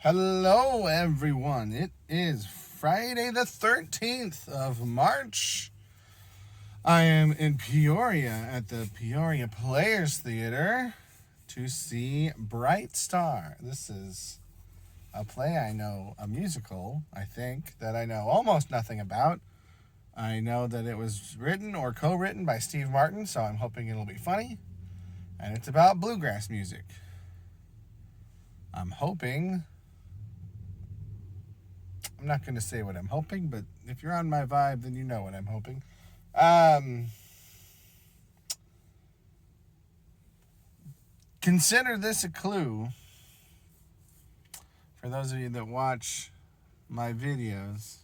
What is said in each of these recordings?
Hello, everyone. It is Friday the 13th of March. I am in Peoria at the Peoria Players Theater to see Bright Star. This is a play I know, a musical, I think, that I know almost nothing about. I know that it was written or co-written by Steve Martin, so I'm hoping it'll be funny. And it's about bluegrass music. I'm hoping I'm not going to say what I'm hoping, but if you're on my vibe, then you know what I'm hoping. Consider this a clue for those of you that watch my videos.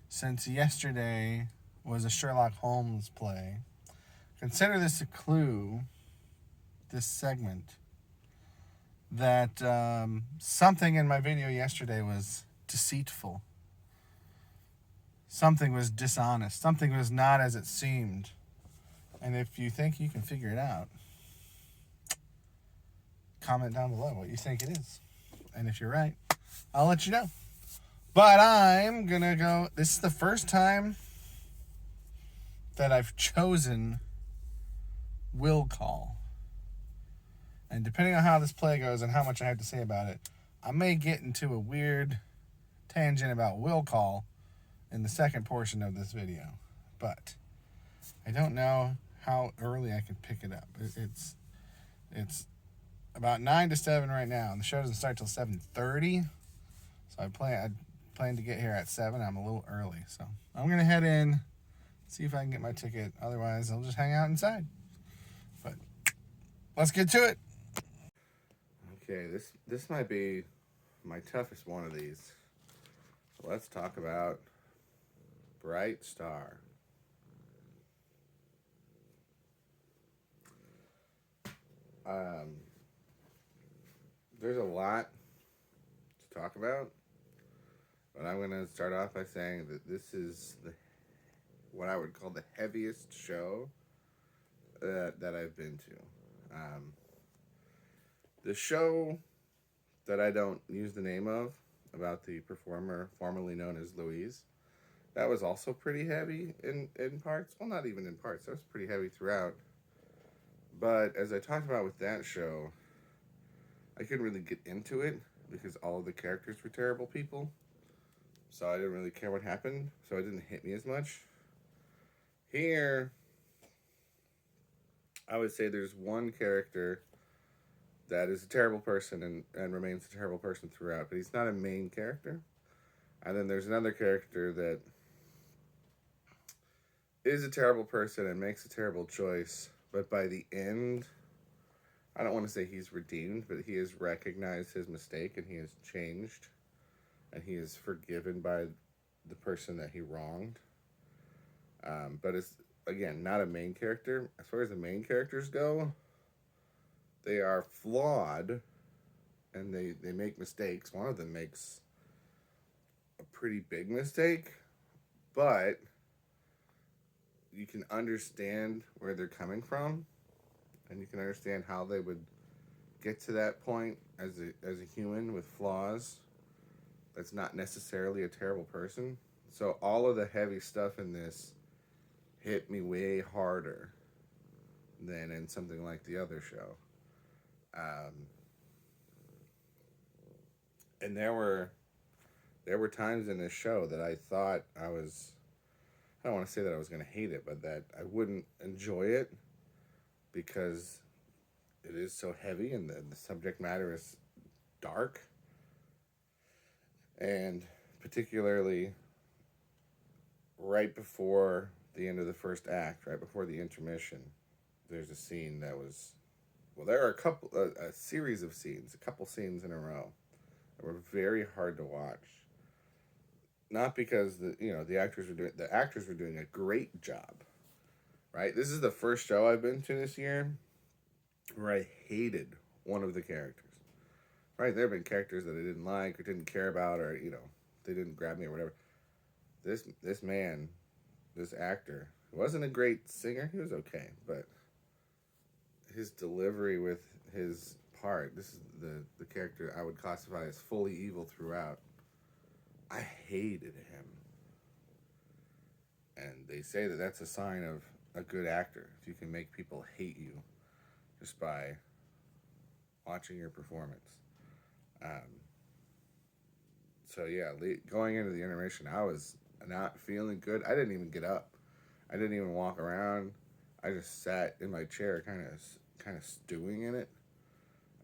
Since yesterday was a Sherlock Holmes play, consider this a clue, this segment, that something in my video yesterday was deceitful. Something was dishonest. Something was not as it seemed. And if you think you can figure it out, comment down below what you think it is. And if you're right, I'll let you know. But I'm going to go. This is the first time that I've chosen will call. And depending on how this play goes and how much I have to say about it, I may get into a weird tangent about will call in the second portion of this video. But I don't know how early I can pick it up. It's about 9 to 7 right now, and the show doesn't start till 7:30. So I plan to get here at 7. I'm a little early, so I'm gonna head in, see if I can get my ticket. Otherwise, I'll just hang out inside. But let's get to it. Okay, this might be my toughest one of these. So let's talk about Bright Star. There's a lot to talk about, but I'm going to start off by saying that this is what I would call the heaviest show that I've been to. The show that I don't use the name of, about the performer formerly known as Louise, that was also pretty heavy in parts. Well, not even in parts. That was pretty heavy throughout. But as I talked about with that show, I couldn't really get into it because all of the characters were terrible people. So I didn't really care what happened. So it didn't hit me as much. Here, I would say there's one character that is a terrible person and remains a terrible person throughout. But he's not a main character. And then there's another character that is a terrible person and makes a terrible choice. But by the end, I don't want to say he's redeemed, but he has recognized his mistake and he has changed. And he is forgiven by the person that he wronged. But it's, again, not a main character. As far as the main characters go, they are flawed and they make mistakes. One of them makes a pretty big mistake, but you can understand where they're coming from, and you can understand how they would get to that point as a human with flaws. That's not necessarily a terrible person. So all of the heavy stuff in this hit me way harder than in something like the other show. And there were times in this show that I thought I don't want to say that I was going to hate it, but that I wouldn't enjoy it because it is so heavy and the subject matter is dark. And particularly right before the end of the first act, right before the intermission, there's a scene that was, well, there are a series of scenes, a couple scenes in a row that were very hard to watch. Not because the actors were doing a great job, right? This is the first show I've been to this year where I hated one of the characters. Right, there have been characters that I didn't like or didn't care about, or they didn't grab me or whatever. This man, this actor, wasn't a great singer. He was okay, but his delivery with his part. This is the character I would classify as fully evil throughout. I hated him. And they say that that's a sign of a good actor. If you can make people hate you just by watching your performance. Um, so yeah, going into the intermission, I was not feeling good. I didn't even get up. I didn't even walk around. I just sat in my chair, kind of stewing in it.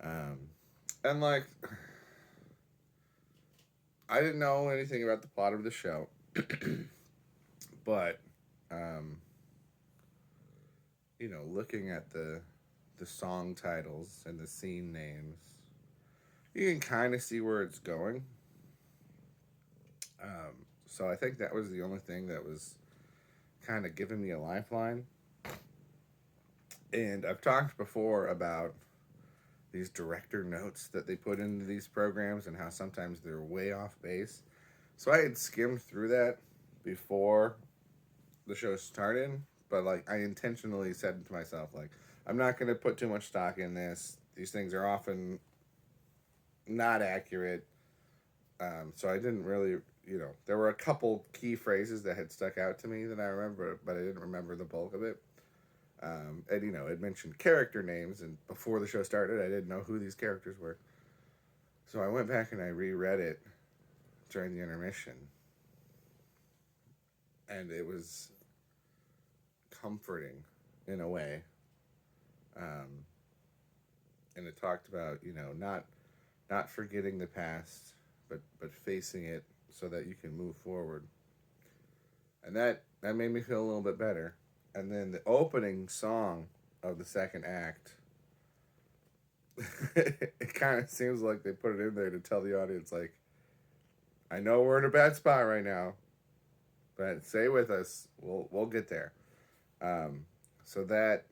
Um, and like, I didn't know anything about the plot of the show, but um, looking at the song titles and the scene names, you can kind of see where it's going. So I think that was the only thing that was kind of giving me a lifeline. And I've talked before about these director notes that they put into these programs and how sometimes they're way off base. So I had skimmed through that before the show started, but like I intentionally said to myself, like, I'm not going to put too much stock in this. These things are often not accurate. So I didn't really, there were a couple key phrases that had stuck out to me that I remember, but I didn't remember the bulk of it. And it mentioned character names, and before the show started, I didn't know who these characters were. So I went back and I reread it during the intermission, and it was comforting in a way. Um, and it talked about not forgetting the past, but facing it so that you can move forward. And that made me feel a little bit better. And then the opening song of the second act, it kind of seems like they put it in there to tell the audience, like, I know we're in a bad spot right now, but stay with us. We'll get there. Um, so that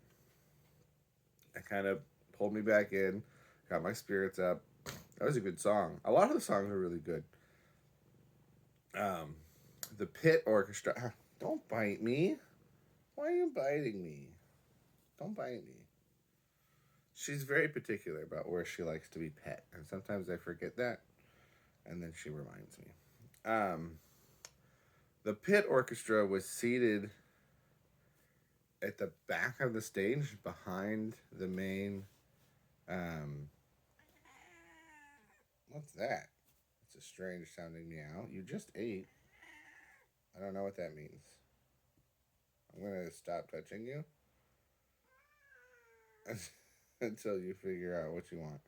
kind of pulled me back in, got my spirits up. That was a good song. A lot of the songs were really good. Um, the Pit Orchestra. Don't bite me. Why are you biting me? Don't bite me. She's very particular about where she likes to be pet, and sometimes I forget that, and then she reminds me. Um, the Pit Orchestra was seated at the back of the stage behind the main. Um, what's that? It's a strange sounding meow. You just ate. I don't know what that means. I'm going to stop touching you until you figure out what you want.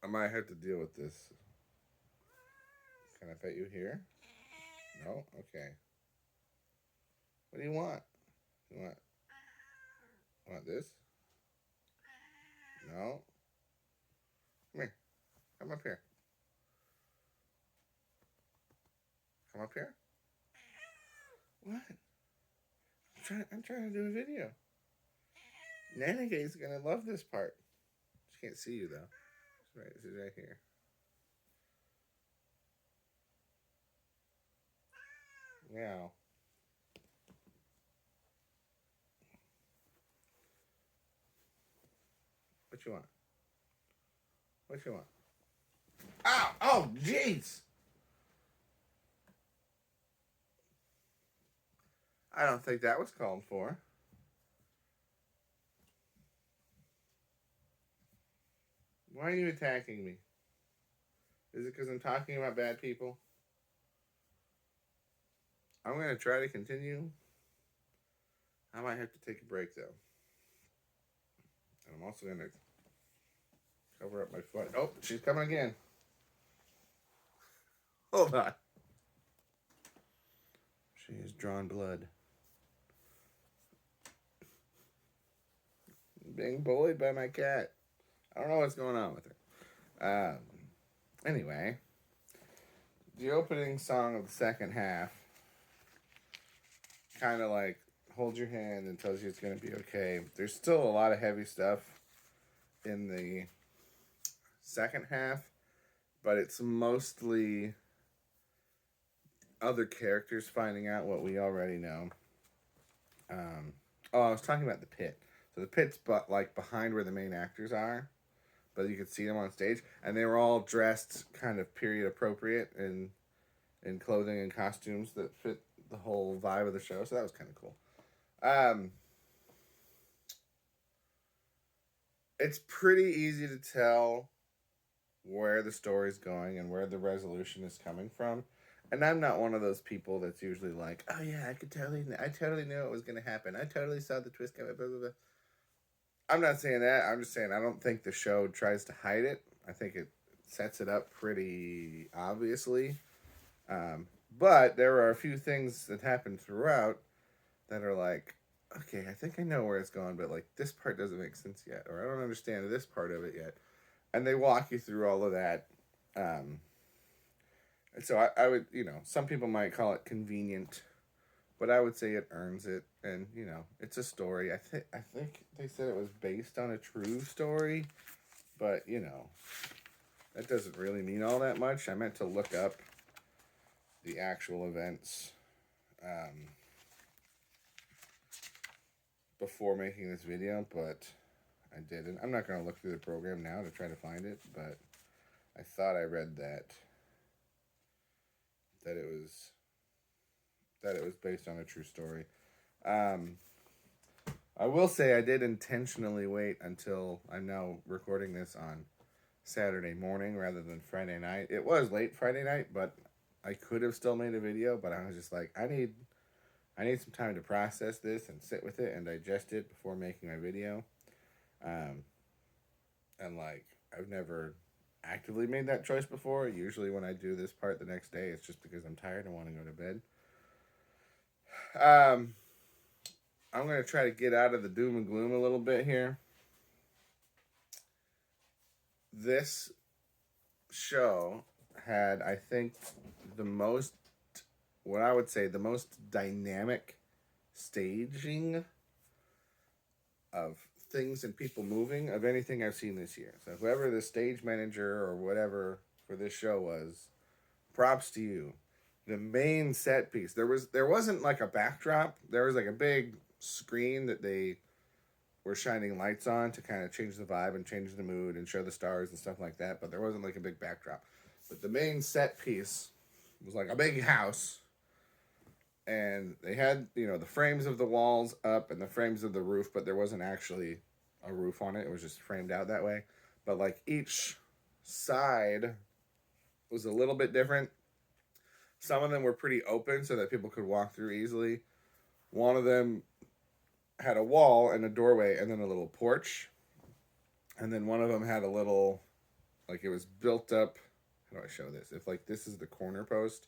I might have to deal with this. Can I pet you here? No? Okay. What do you want? You want this? No? Come here. Come up here. Come up here. What? I'm trying to do a video. Nanaga's gonna love this part. She can't see you though. She's right here. Meow. What you want? What you want? Ow! Oh, jeez! I don't think that was called for. Why are you attacking me? Is it because I'm talking about bad people? I'm going to try to continue. I might have to take a break, though. And I'm also going to cover up my foot. Oh, she's coming again. Hold on. She has drawn blood. I'm being bullied by my cat. I don't know what's going on with her. Anyway, the opening song of the second half kind of like holds your hand and tells you it's going to be okay. There's still a lot of heavy stuff in the second half, but it's mostly other characters finding out what we already know. Oh, I was talking about the pit. So the pit's but like behind where the main actors are, but you could see them on stage, and they were all dressed kind of period appropriate in clothing and costumes that fit the whole vibe of the show. So that was kind of cool. Um, it's pretty easy to tell where the story's going and where the resolution is coming from. And I'm not one of those people that's usually like, oh yeah, I totally knew it was gonna happen. I totally saw the twist coming. Blah, blah, blah. I'm not saying that. I'm just saying I don't think the show tries to hide it. I think it sets it up pretty obviously. Um, but there are a few things that happen throughout that are like, okay, I think I know where it's going, but like this part doesn't make sense yet, or I don't understand this part of it yet. And they walk you through all of that. And so I would, some people might call it convenient, but I would say it earns it. And it's a story. I think they said it was based on a true story, but that doesn't really mean all that much. I meant to look up the actual events before making this video, but I didn't. I'm not going to look through the program now to try to find it, but I thought I read that it was based on a true story. Um, I will say I did intentionally wait until I'm now recording this on Saturday morning rather than Friday night. It was late Friday night, but I could have still made a video, but I was just like, I need some time to process this and sit with it and digest it before making my video. Um, and like I've never actively made that choice before. Usually when I do this part the next day, it's just because I'm tired and want to go to bed. I'm going to try to get out of the doom and gloom a little bit here. This show had, I think, what I would say, the most dynamic staging of things and people moving of anything I've seen this year. So whoever the stage manager or whatever for this show was, props to you. The main set piece, there wasn't like a backdrop. There was like a big screen that they were shining lights on to kind of change the vibe and change the mood and show the stars and stuff like that, but there wasn't like a big backdrop. But the main set piece was like a big house, and they had the frames of the walls up and the frames of the roof, but there wasn't actually a roof on it. It was just framed out that way. But like each side was a little bit different. Some of them were pretty open so that people could walk through easily. One of them had a wall and a doorway and then a little porch. And then one of them had a little, like it was built up. How do I show this? If like this is the corner post,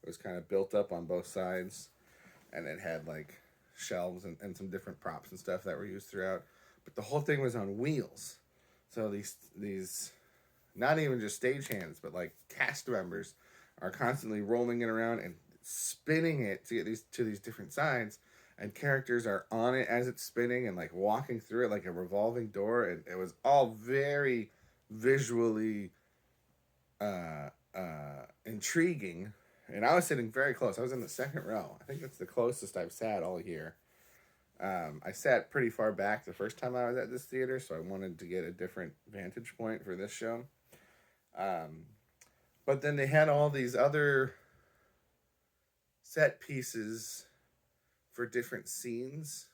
it was kind of built up on both sides. And it had like shelves and some different props and stuff that were used throughout. But the whole thing was on wheels. So these not even just stagehands, but like cast members are constantly rolling it around and spinning it to get these different sides, and characters are on it as it's spinning and like walking through it like a revolving door, and it was all very visually intriguing. And I was sitting very close. I was in the second row. I think that's the closest I've sat all year. I sat pretty far back the first time I was at this theater, so I wanted to get a different vantage point for this show. But then they had all these other set pieces for different scenes,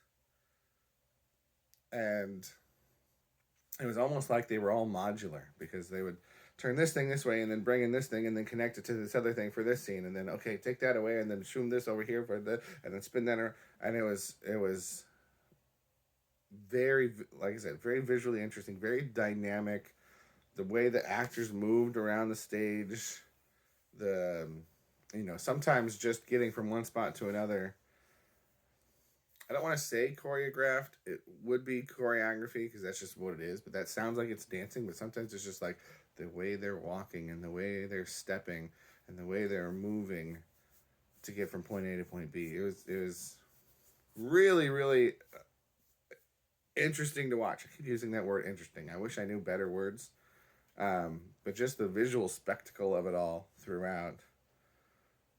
and it was almost like they were all modular, because they would turn this thing this way and then bring in this thing and then connect it to this other thing for this scene, and then okay, take that away and then zoom this over here for the, and then spin that around. And it was very, like I said, very visually interesting, very dynamic. The way the actors moved around the stage, sometimes just getting from one spot to another. I don't want to say choreographed. It would be choreography because that's just what it is. But that sounds like it's dancing. But sometimes it's just like the way they're walking and the way they're stepping and the way they're moving to get from point A to point B. It was really, really interesting to watch. I keep using that word interesting. I wish I knew better words. But just the visual spectacle of it all throughout.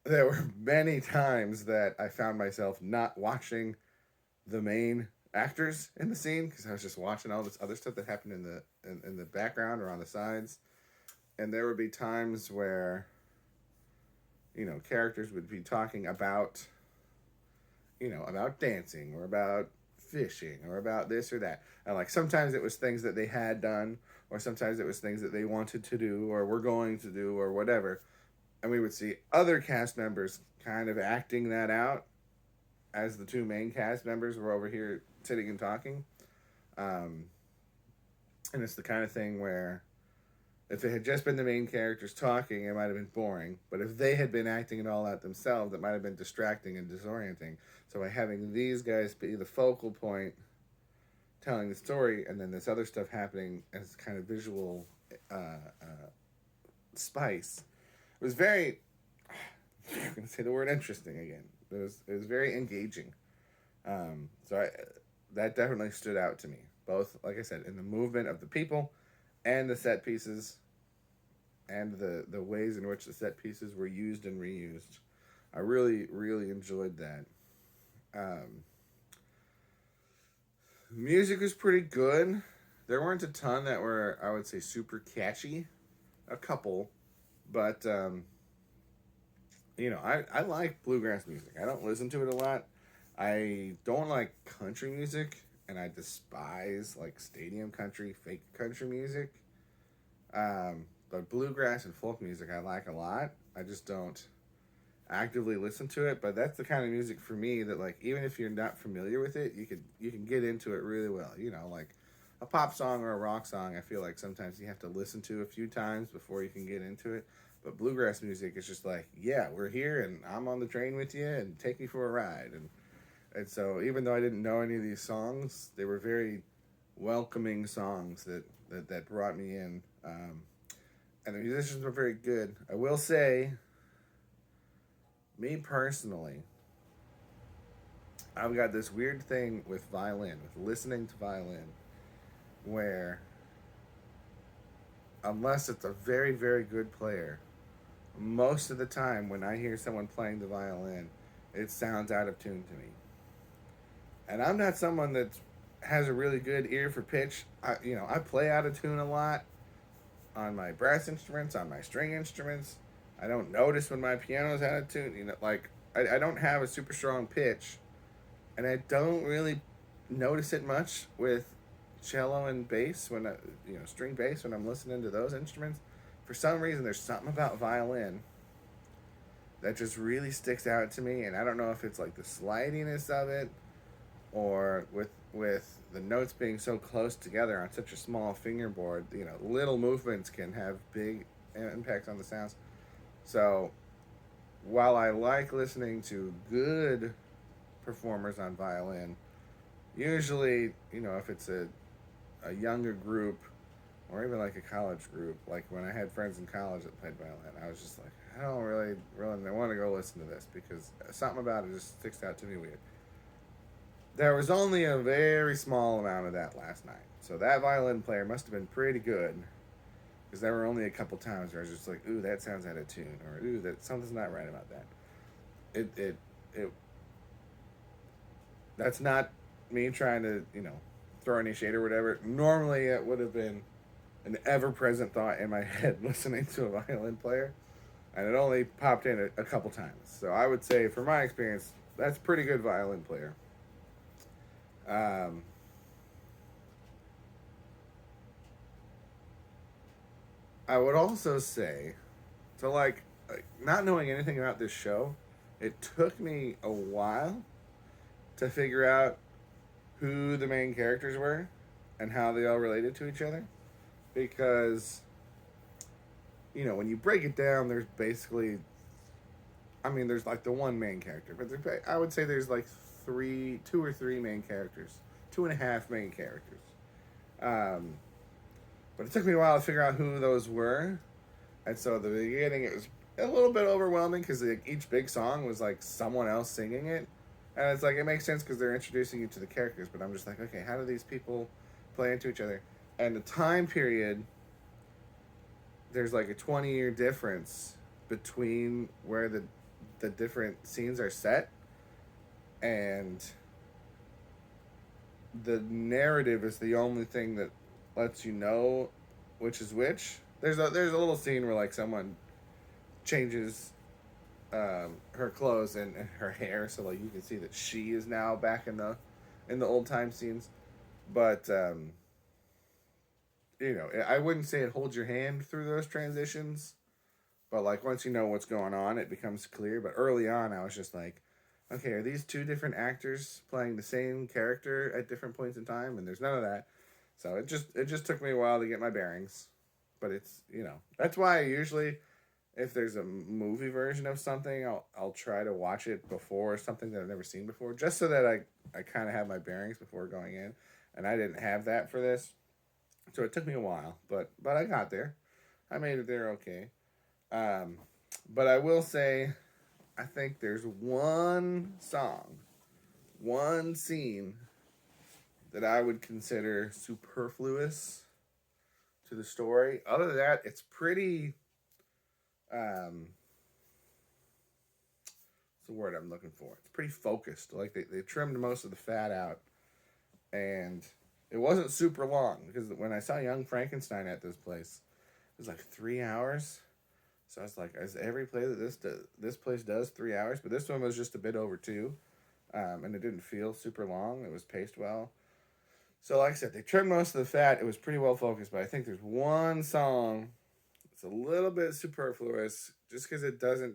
There were many times that I found myself not watching the main actors in the scene because I was just watching all this other stuff that happened in the background or on the sides, and there would be times where characters would be talking about about dancing or about fishing or about this or that, and like sometimes it was things that they had done, or sometimes it was things that they wanted to do or were going to do or whatever, and we would see other cast members kind of acting that out as the two main cast members were over here sitting and talking. Um, and it's the kind of thing where if it had just been the main characters talking, it might have been boring. But if they had been acting it all out themselves, it might have been distracting and disorienting. So by having these guys be the focal point, telling the story, and then this other stuff happening as kind of visual spice, it was very. I'm going to say the word interesting again. It was very engaging. That definitely stood out to me. Both, like I said, in the movement of the people and the set pieces and the ways in which the set pieces were used and reused. I really, really enjoyed that. Music was pretty good. There weren't a ton that were, I would say, super catchy. A couple. But, I like bluegrass music. I don't listen to it a lot. I don't like country music, and I despise like stadium country, fake country music. But bluegrass and folk music I like a lot. I just don't actively listen to it, but that's the kind of music for me that like even if you're not familiar with it, you can get into it really well. Like a pop song or a rock song, I feel like sometimes you have to listen to a few times before you can get into it. But bluegrass music is just like, yeah, we're here and I'm on the train with you and take me for a ride. And so even though I didn't know any of these songs, they were very welcoming songs that brought me in. And the musicians were very good. I will say, me personally, I've got this weird thing with violin, with listening to violin, where unless it's a very, very good player, most of the time when I hear someone playing the violin, it sounds out of tune to me. And I'm not someone that has a really good ear for pitch. I play out of tune a lot on my brass instruments, on my string instruments. I don't notice when my piano's out of tune. Like I don't have a super strong pitch, and I don't really notice it much with cello and bass string bass when I'm listening to those instruments. For some reason, there's something about violin that just really sticks out to me, and I don't know if it's like the slidiness of it, or with the notes being so close together on such a small fingerboard. Little movements can have big impacts on the sounds. So while I like listening to good performers on violin, usually, if it's a younger group or even like a college group, like when I had friends in college that played violin, I was just like, I don't really want to go listen to this because something about it just sticks out to me weird. There was only a very small amount of that last night. So that violin player must have been pretty good. Because there were only a couple times where I was just like, ooh, that sounds out of tune. Or, ooh, that something's not right about that. It that's not me trying to, throw any shade or whatever. Normally it would have been an ever-present thought in my head listening to a violin player. And it only popped in a couple times. So I would say, from my experience, that's a pretty good violin player. Um, I would also say, so like not knowing anything about this show, it took me a while to figure out who the main characters were and how they all related to each other. Because, when you break it down, there's basically, there's like the one main character, but I would say there's like two or three main characters, 2.5 main characters. Um, but it took me a while to figure out who those were, and so at the beginning it was a little bit overwhelming because each big song was like someone else singing it, and it's like it makes sense because they're introducing you to the characters. But I'm just like, okay, how do these people play into each other? And the time period, there's like a 20-year difference between where the different scenes are set, and the narrative is the only thing that lets you know which is which. There's a little scene where like someone changes her clothes and her hair, so like you can see that she is now back in the old time scenes. But I wouldn't say it holds your hand through those transitions. But like once you know what's going on, it becomes clear. But early on, I was just like, okay, are these two different actors playing the same character at different points in time? And there's none of that. So it just took me a while to get my bearings. But it's that's why I usually, if there's a movie version of something, I'll try to watch it before something that I've never seen before, just so that I kind of have my bearings before going in. And I didn't have that for this, so it took me a while, but I got there. I made it there okay. Um, but I will say, I think there's one song, one scene that I would consider superfluous to the story. Other than that, it's pretty. What's the word I'm looking for? It's pretty focused. Like they trimmed most of the fat out, and it wasn't super long because when I saw Young Frankenstein at this place, it was like 3 hours. So I was like, is every play that this place does 3 hours? But this one was just a bit over two, and it didn't feel super long. It was paced well. So like I said, they trimmed most of the fat. It was pretty well focused, but I think there's one song that's a little bit superfluous just because it doesn't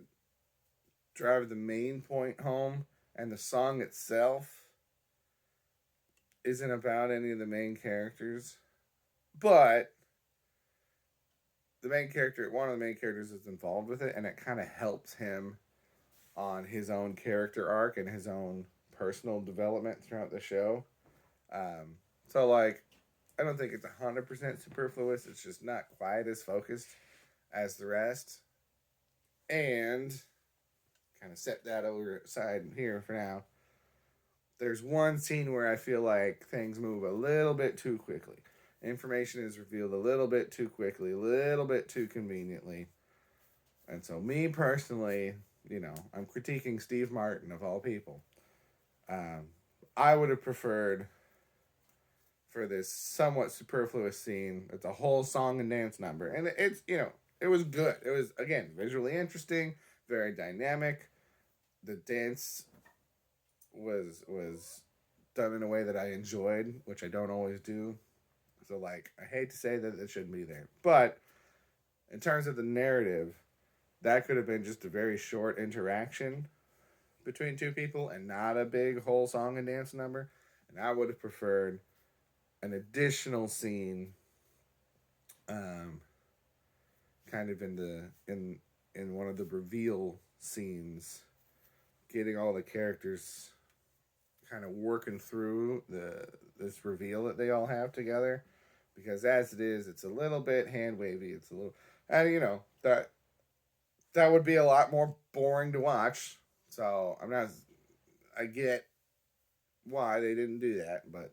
drive the main point home, and the song itself isn't about any of the main characters. But one of the main characters is involved with it, and it kind of helps him on his own character arc and his own personal development throughout the show. So like, I don't think it's 100% superfluous. It's just not quite as focused as the rest. And kind of set that over aside here for now. There's one scene where I feel like things move a little bit too quickly. Information is revealed a little bit too quickly, a little bit too conveniently. And so, me personally, I'm critiquing Steve Martin of all people. Um, I would have preferred for this somewhat superfluous scene. It's a whole song and dance number, and it was good. It was again visually interesting, very dynamic. The dance was done in a way that I enjoyed, which I don't always do. So like, I hate to say that it shouldn't be there, but in terms of the narrative, that could have been just a very short interaction between two people and not a big whole song and dance number. And I would have preferred an additional scene, um, kind of in one of the reveal scenes, getting all the characters kind of working through this reveal that they all have together, because as it is, it's a little bit hand wavy. It's a little, and that would be a lot more boring to watch. So I'm not. I get why they didn't do that, but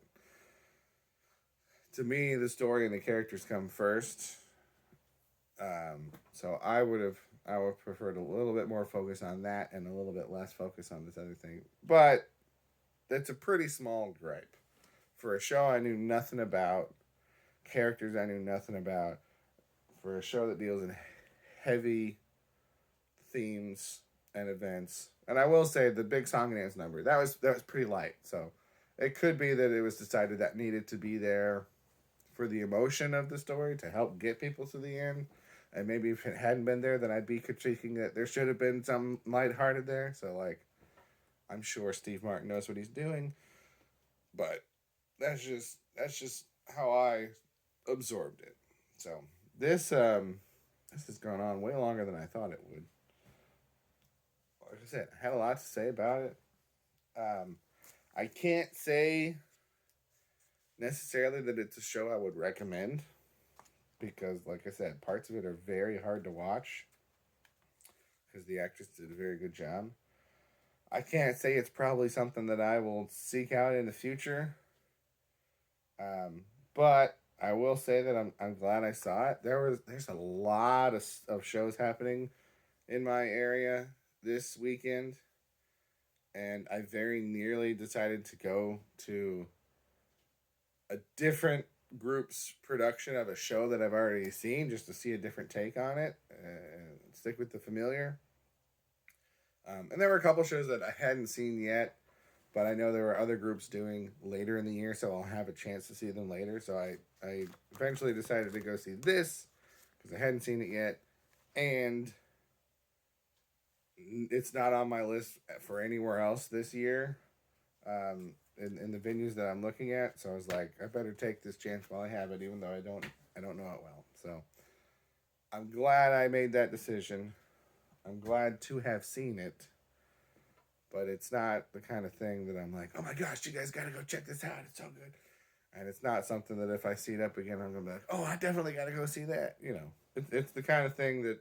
to me, the story and the characters come first. So I would have preferred a little bit more focus on that and a little bit less focus on this other thing. But it's a pretty small gripe for a show I knew nothing about, characters I knew nothing about, for a show that deals in heavy themes and events. And I will say the big song and dance number that was pretty light. So it could be that it was decided that needed to be there for the emotion of the story to help get people to the end. And maybe if it hadn't been there, then I'd be critiquing that there should have been some lighthearted there. So like, I'm sure Steve Martin knows what he's doing, but that's just how I absorbed it. So this has gone on way longer than I thought it would. Like I said, I had a lot to say about it. Um, I can't say necessarily that it's a show I would recommend because, like I said, parts of it are very hard to watch because the actress did a very good job. I can't say it's probably something that I will seek out in the future, but I will say that I'm glad I saw it. There's a lot of shows happening in my area this weekend, and I very nearly decided to go to a different group's production of a show that I've already seen, just to see a different take on it and stick with the familiar. And there were a couple shows that I hadn't seen yet, but I know there were other groups doing later in the year, so I'll have a chance to see them later. So I eventually decided to go see this because I hadn't seen it yet, and it's not on my list for anywhere else this year. In the venues that I'm looking at, so I was like, I better take this chance while I have it, even though I don't know it well. So I'm glad I made that decision. I'm glad to have seen it, but it's not the kind of thing that I'm like, oh my gosh, you guys gotta go check this out. It's so good. And it's not something that if I see it up again, I'm gonna be like, oh, I definitely gotta go see that. You know, it's the kind of thing that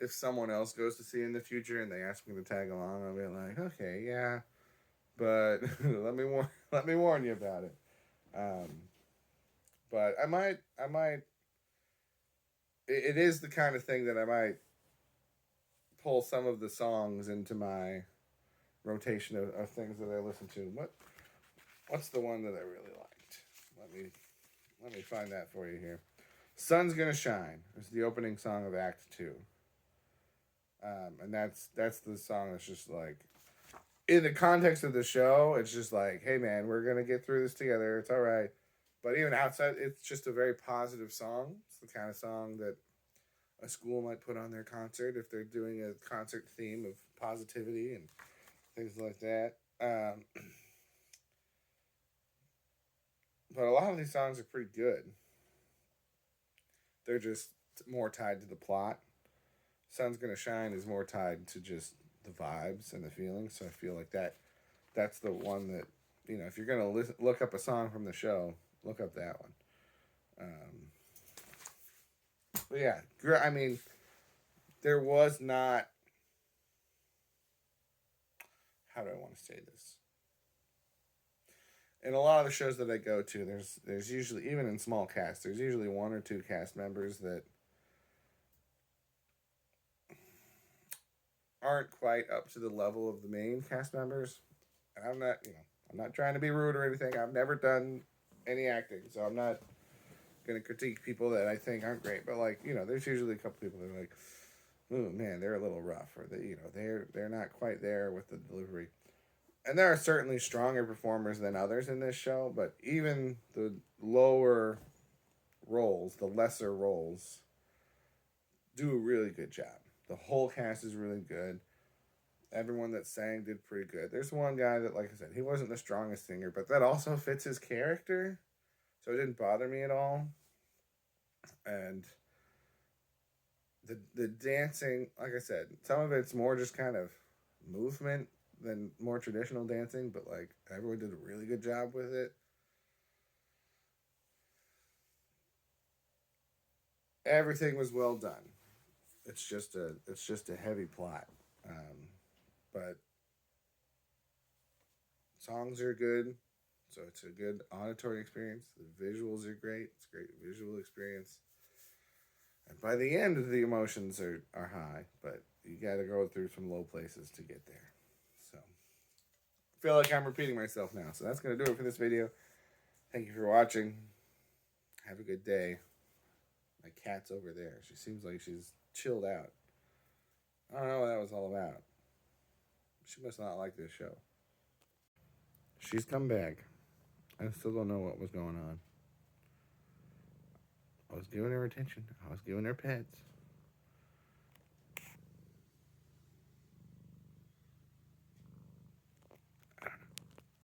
if someone else goes to see in the future and they ask me to tag along, I'll be like, okay, yeah, but let me warn you about it. Um, but I might. It is the kind of thing that I might pull some of the songs into my rotation of things that I listen to. What's the one that I really liked? Let me find that for you here. "Sun's Gonna Shine" is the opening song of Act Two, and that's the song that's just like, in the context of the show, it's just like, hey man, we're gonna get through this together. It's all right. But even outside, it's just a very positive song. It's the kind of song that a school might put on their concert if they're doing a concert theme of positivity and things like that. But a lot of these songs are pretty good. They're just more tied to the plot. "Sun's Gonna Shine" is more tied to just the vibes and the feelings. So I feel like that's the one that, if you're gonna look up a song from the show, look up that one. But yeah, I mean, there was not. How do I want to say this? In a lot of the shows that I go to, there's usually, even in small casts, there's usually one or two cast members that aren't quite up to the level of the main cast members. And I'm not trying to be rude or anything. I've never done any acting, so I'm not gonna critique people that I think aren't great. But like, there's usually a couple people that are like, oh man, they're a little rough, or they're not quite there with the delivery. And there are certainly stronger performers than others in this show, but even the lower roles, the lesser roles, do a really good job. The whole cast is really good. Everyone that sang did pretty good. There's one guy that, like I said, he wasn't the strongest singer, but that also fits his character, so it didn't bother me at all. And the dancing, like I said, some of it's more just kind of movement than more traditional dancing, but like everyone did a really good job with it. Everything was well done. It's just a heavy plot, but songs are good, so it's a good auditory experience. The visuals are great. It's a great visual experience. And by the end, the emotions are high, but you got to go through some low places to get there. So I feel like I'm repeating myself now. So that's going to do it for this video. Thank you for watching. Have a good day. My cat's over there. She seems like she's chilled out. I don't know what that was all about. She must not like this show. She's come back. I still don't know what was going on. I was giving her attention. I was giving her pets.